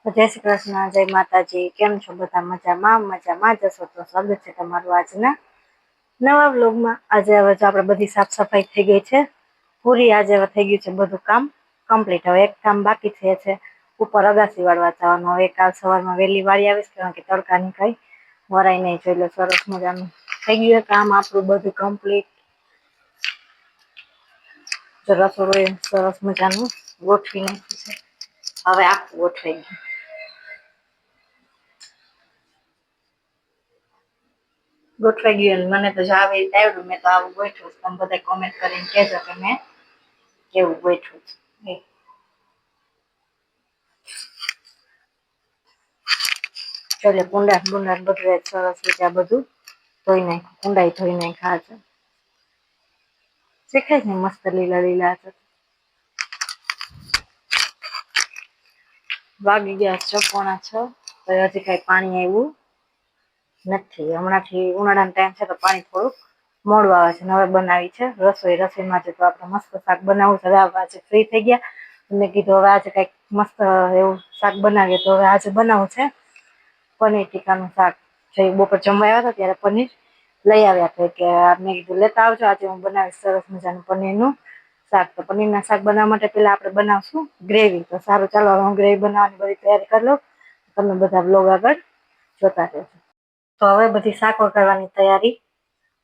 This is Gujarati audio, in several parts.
જય શ્રી કૃષ્ણ, જય માતાજી। કેમ છો બધા? મજામાં જશો તો સ્વાગત છે તમારું આજના નવા વ્લોગમાં। આજે હવે તો આપણે બધી સાફ સફાઈ થઈ ગઈ છે પૂરી। આજે હવે થઈ ગયું છે બધું કામ કમ્પ્લીટ। હવે એક કામ બાકી છે ઉપર અગાસી વાળવા જવાનું। હવે કાલ સવારમાં વહેલી વાળી આવીશ, કારણ કે તડકાની કઈ વરાય નહીં છે, એટલે સરસ મજાનું થઈ ગયું કામ આપણું બધું કમ્પ્લીટ। રસોડું સરસ મજાનું ગોઠવી નાખ્યું છે। હવે આખું ગોઠવાઈ ગયું। ગોઠવાઈ ગયું મને તો જ આવી રીતે આવડ્યું। મેં તો આવું ગોઠવું। તમે બધા કોમેન્ટ કરીને કહેજો કે મેં કેવું ગોઠવું છે। એટલે કુંડા બધું સરસ રીતે બધું ધોઈ નાખ્યું। કુંડાઈ ધોઈ નાખ્યા છે। શીખાય ને મસ્ત લીલા લીલા છે। વાગી ગયા 6 પોણા 6। તો હજી કઈ પાણી આવ્યું નથી। હમણાંથી ઉનાળાનો ટાઈમ છે તો પાણી થોડુંક મોડું આવે છે। હવે બનાવી છે રસોઈમાં તો આપણે મસ્ત શાક બનાવવું છે। આજે ફ્રી થઈ ગયા, મેં કીધું હવે આજે કઈક મસ્ત એવું શાક બનાવીએ। તો હવે આજે બનાવું છે પનીર ટીકાનું શાક। જે બપોર જમવા આવ્યા હતા ત્યારે પનીર લઈ આવ્યા હતા, કે મેં કીધું લેતા આવજો, આજે હું બનાવીશ સરસ મજાનું પનીરનું શાક। તો પનીરના શાક બનાવવા માટે પેલા આપણે બનાવશું ગ્રેવી। તો સારું, ચાલો હું ગ્રેવી બનાવવાની બધી તૈયારી કરી લઉં। તમે બધા બ્લોગ આગળ જોતા રહેજો। તો હવે બધી શાક વઘારવાની તૈયારી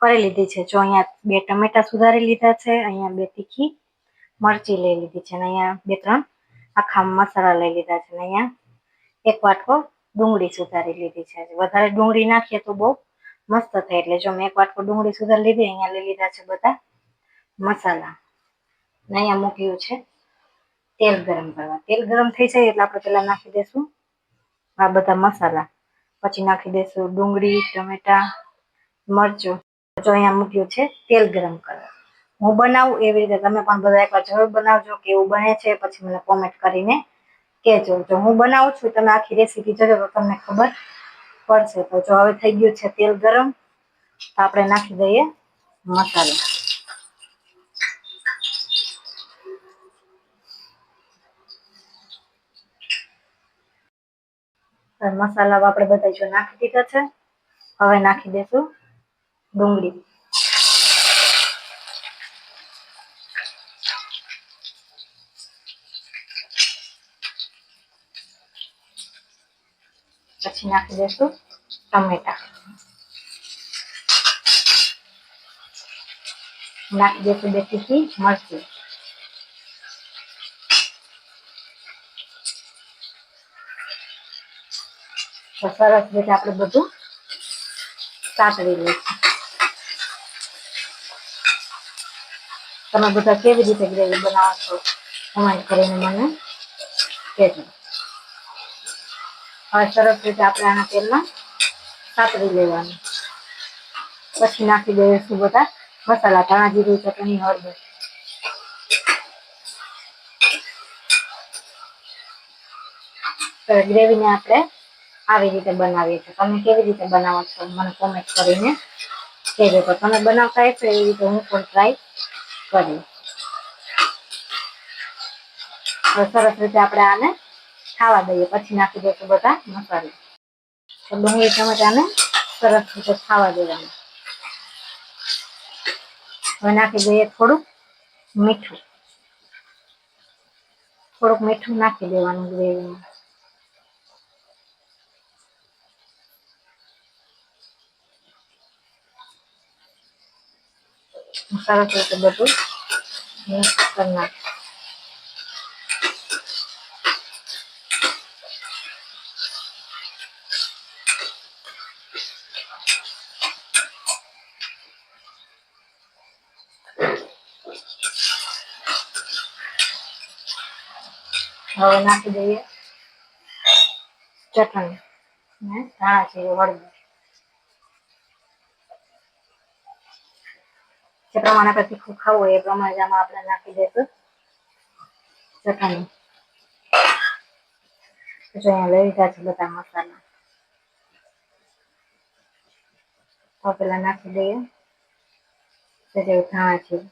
કરી લીધી છે। જો અહીંયા 2 ટમેટા સુધારી લીધા છે, અહીંયા 2 તીખી મરચી લઈ લીધી છે, અને અહીંયા 2-3 આખા મસાલા લઈ લીધા છે, અને અહીંયા 1 વાટકો ડુંગળી સુધારી લીધી છે। વધારે ડુંગળી નાખીએ તો બહુ મસ્ત થાય, એટલે જો મેં 1 વાટકો ડુંગળી સુધારી લીધી। અહીંયા લઈ લીધા છે બધા મસાલા, અને અહીંયા મૂક્યું છે તેલ ગરમ કરવા। તેલ ગરમ થઈ જાય એટલે આપણે પેલા નાખી દઈશું આ બધા મસાલા, પછી નાખી દઈશું ડુંગળી, ટમેટા, મરચું। તો અહીંયા મૂક્યું છે તેલ ગરમ કરવા। હું બનાવું એવી રીતે તમે પણ બધા એકવાર જરૂર બનાવજો। કેવું બને છે પછી મને કોમેન્ટ કરીને કહેજો। જો હું બનાવું છું, તમે આખી રેસીપી જોજો તો તમને ખબર પડશે। તો જો હવે થઈ ગયું છે તેલ ગરમ, તો આપણે નાખી દઈએ મસાલા। મસાલા આપણે બધા જો નાખી દીધા છે। હવે નાખી દઈશું ડુંગળી। પછી નાખી દઈશું ટમેટા। નાખી દઈશું 2 તીખી મરચી। તો સરસ રીતે આપણે બધું સાતળી લઈશું। તમે બધા કેવી રીતે ગ્રેવી બનાવો છો કોમેન્ટ કરીને મને કહેજો। હવે સરસ રીતે આપણે આના તેલમાં સાતળી લેવાનું। પછી નાખી દઈશું બધા મસાલા, ધાણા જીરું, ચટણી, હળદર। ગ્રેવીને આપણે આવી રીતે બનાવીએ છીએ। તમે કેવી રીતે બનાવો છો મને કોમેન્ટ કરીને કહેજો। તો તમે બનાવતા હશો એવી રીતે હું પણ ટ્રાય કરીશ। સરસ રીતે આપણે આને ખાવા દઈએ। પછી નાખી દઈશું બધા મસાલા। તો ડુંગળી ટમેટાને સરસ રીતે ખાવા દેવાનું। હવે નાખી દઈએ થોડુંક મીઠું। થોડુંક મીઠું નાખી દેવાનું ગ્રેવીમાં। સરસ રીતે બધું મિક્સ કરી નાખીએ। હવે નાખી દઈએ ચટણી ને ધાણા જીરું, હળદર। જે પ્રમાણે આપણે તીખું ખાવું હોય એ પ્રમાણે આમાં આપણે નાખી દઈશું ચટણી। જો અહીંયા લઈ લીધા છે બધા મસાલા। તો પેલા નાખી દઈએ ધાણા જીરું।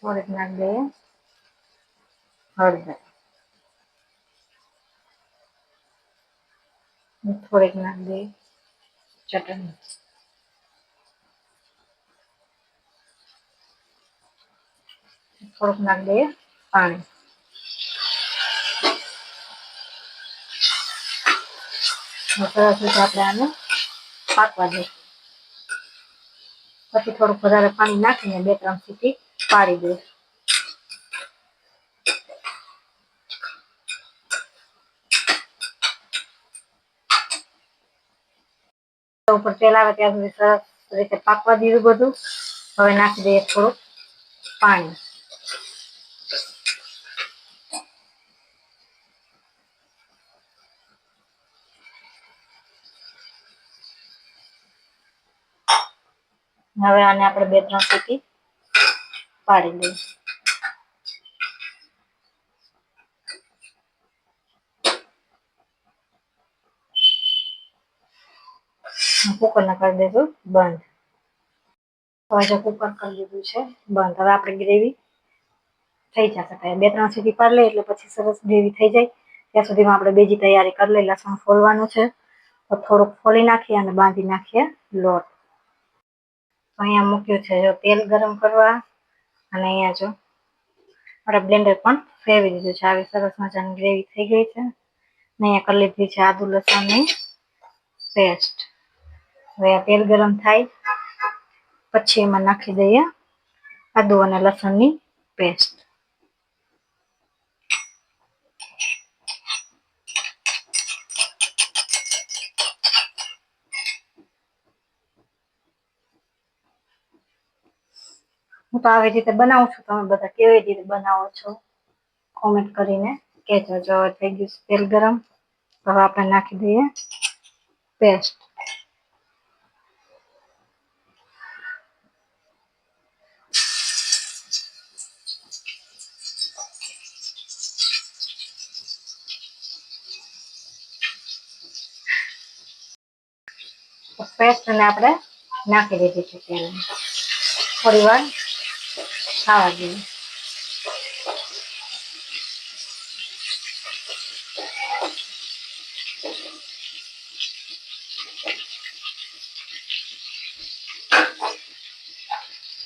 થોડીક નાખી દઈએ હળદર, થોડીક નાખી દઈએ ચટણી, થોડુંક નાખી દઈએ પાણી. સરસ રીતે આપણે આને પાકવા દઈએ. પછી થોડુંક વધારે પાણી નાખીને 2-3 સીટી પાડી દઈએ. ઉપર તેલ આવે ત્યાં સુધી સરસ રીતે પાકવા દીધું બધું. હવે નાખી દઈએ થોડુંક પાણી. હવે આને આપણે 2-3 સીટી પાડી દઈએ. કુકરને કરી દઈશું બંધ. હવે જો કુકર કરી દીધું છે બંધ. હવે આપણી ગ્રેવી થઈ જશે. 2-3 સીટી પાડી લઈએ એટલે પછી સરસ ગ્રેવી થઈ જાય. ત્યાં સુધીમાં આપણે બીજી તૈયારી કરી લઈએ. લસણ ફોલવાનું છે તો થોડુંક ફોલી નાખીએ અને બાંધી નાખીએ લોટ. અહીંયા મૂક્યું છે જો તેલ ગરમ કરવા, અને અહીંયા જો આપણે બ્લેન્ડર પણ ફેરવી દીધું છે. આવી સરસ મજાની ગ્રેવી થઈ ગઈ છે. અહીંયા કરી લીધી છે આદુ લસણની પેસ્ટ. હવે તેલ ગરમ થાય પછી એમાં નાખી દઈએ આદુ અને લસણની પેસ્ટ. હું તો આવી રીતે બનાવું છું. તમે બધા કેવી રીતે બનાવો છો કોમેન્ટ કરીને કહેજો. જો થઈ ગયું તેલ ગરમ, હવે આપણે નાખી દઈએ પેસ્ટ. પેસ્ટને આપણે નાખી દીધી છે તેલમાં. થોડી વાર ખાવા દઈએ.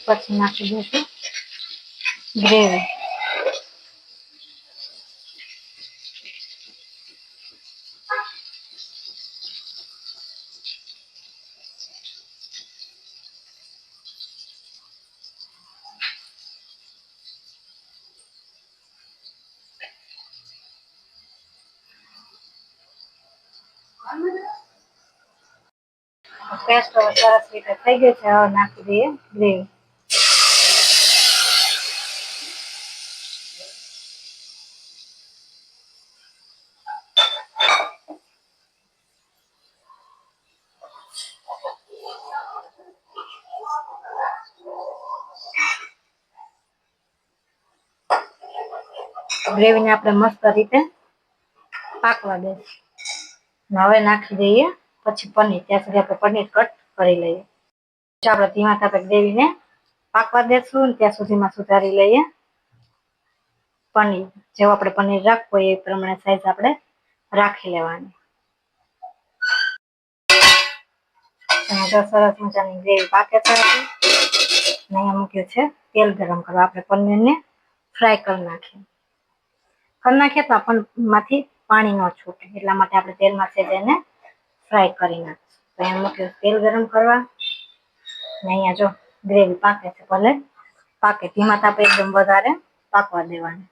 પછી નાખી દઈશું ગ્રેવી. પેસ્ટ હવે સરસ રીતે થઈ ગઈ છે. હવે નાખી દઈએ ગ્રેવી. ગ્રેવીને આપણે મસ્ત રીતે પાકવા દઈશું. હવે નાખી દઈએ પછી પનીર. ત્યાં સુધી આપણે પનીર કટ કરી લઈએ. આપણે ધીમા તાપે ગ્રેવીને પાકવા દેશું. ત્યાં સુધીમાં સુધારી લઈએ પનીર. જેવું આપણે પનીર રાખવું હોય એ પ્રમાણે સાઈઝ આપણે રાખી લેવાની. સરસ મજાની ગ્રેવી પાકે છે. અહીંયા મૂક્યું છે તેલ ગરમ કરવા. આપણે પનીરને ફ્રાય કરી નાખીએ. તો આપણમાંથી પાણી ન છૂટે એટલા માટે આપણે તેલમાં સેજને ફ્રાય કરી નાખીશું. તો અહીંયા મૂક્યું તેલ ગરમ કરવા. અહીંયા જો ગ્રેવી પાકે છે. ભલે પાકે, ધીમા તાપે એકદમ વધારે પાકવા દેવાની.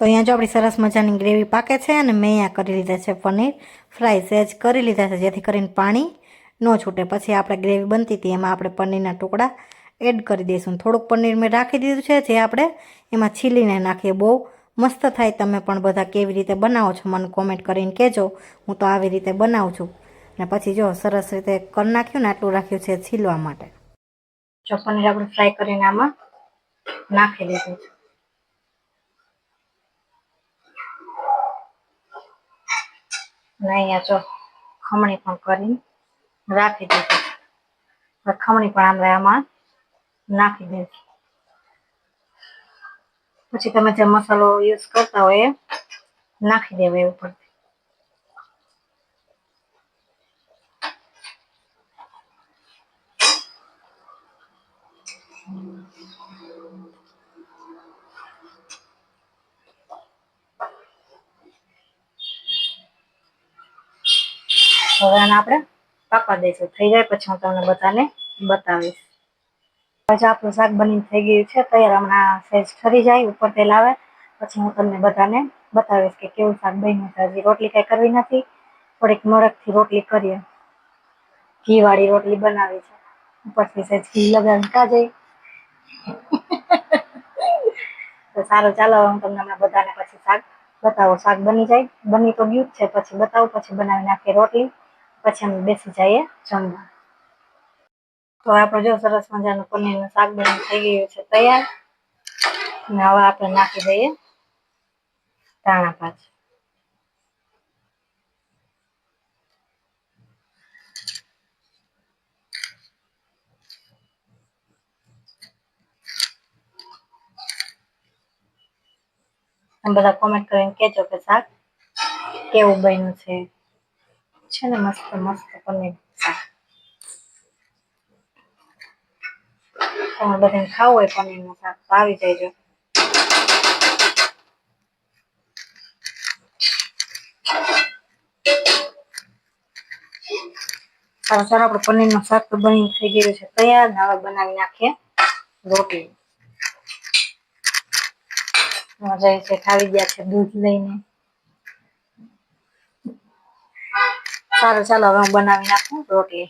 તો અહીંયા જો આપણી સરસ મજાની ગ્રેવી પાકે છે અને મેં અહીંયા કરી લીધા છે પનીર ફ્રાય. સહેજ કરી લીધા છે જેથી કરીને પાણી ન છૂટે. પછી આપણે ગ્રેવી બનતી હતી એમાં આપણે પનીરના ટુકડા એડ કરી દઈશું. થોડુંક પનીર મેં રાખી દીધું છે જે આપણે એમાં છીલીને નાખીએ. બહુ મસ્ત થાય. તમે પણ બધા કેવી રીતે બનાવો છો મને કોમેન્ટ કરીને કહેજો. હું તો આવી રીતે બનાવું છું. અને પછી જો સરસ રીતે કરી નાખ્યું ને આટલું રાખ્યું છે છીલવા માટે. જો પનીર આપણે ફ્રાય કરીને આમાં નાખી દીધું છે. અહીંયા જો ખમણી પણ કરીને રાખી દીધી. ખમણી પણ આપણે આમાં નાખી દઈશું. પછી તમે જે મસાલો યુઝ કરતા હોય એ નાખી દેવાય ઉપર. હવે આને આપણે પાકવા દઈશું. થઈ જાય પછી હું તમને બધાને બતાવીશ. પછી આપણું શાક બનીને થઈ ગયું છે તૈયાર. હમણાં સહેજ ઠરી જાય, ઉપર તેલ આવે પછી હું તમને બધાને બતાવીશ કે કેવું શાક બન્યું છે. હજી રોટલી કઈ કરવી નથી, થોડીક મોડકથી રોટલી કરીએ. ઘી વાળી રોટલી બનાવી છે, ઉપરથી સહેજ ઘી લગાવીને ખાજે. તો સારું, ચાલો હું તમને હમણાં બધાને પછી શાક બતાવો. શાક બની જાય, બની તો ગયું જ છે, પછી બતાવું. પછી બનાવી નાખીએ રોટલી, પછી અમે બેસી જઈએ જમવા. તો આપણે જો સરસ મજાનું પનીરનું શાક બની થઈ ગયું છે તૈયાર. અને હવે આપણે નાખી દઈએ ધાણા ભાત. તમે બધા કોમેન્ટ કરીને કહેજો કે શાક કેવું બન્યું છે ને મસ્ત મસ્ત પનીર શાક. તમારે બધાને ખાવું હોય પનીરનું શાક તો આવી જજો. સારું સારું, આપણે પનીરનું શાક તો બની થઈ ગયું છે તૈયાર. હવે બનાવી નાખીએ રોટલી. જય શેઠ આવી ગયા છે દૂધ લઈને. સારું ચાલો, હવે હું બનાવી નાખું રોટલી.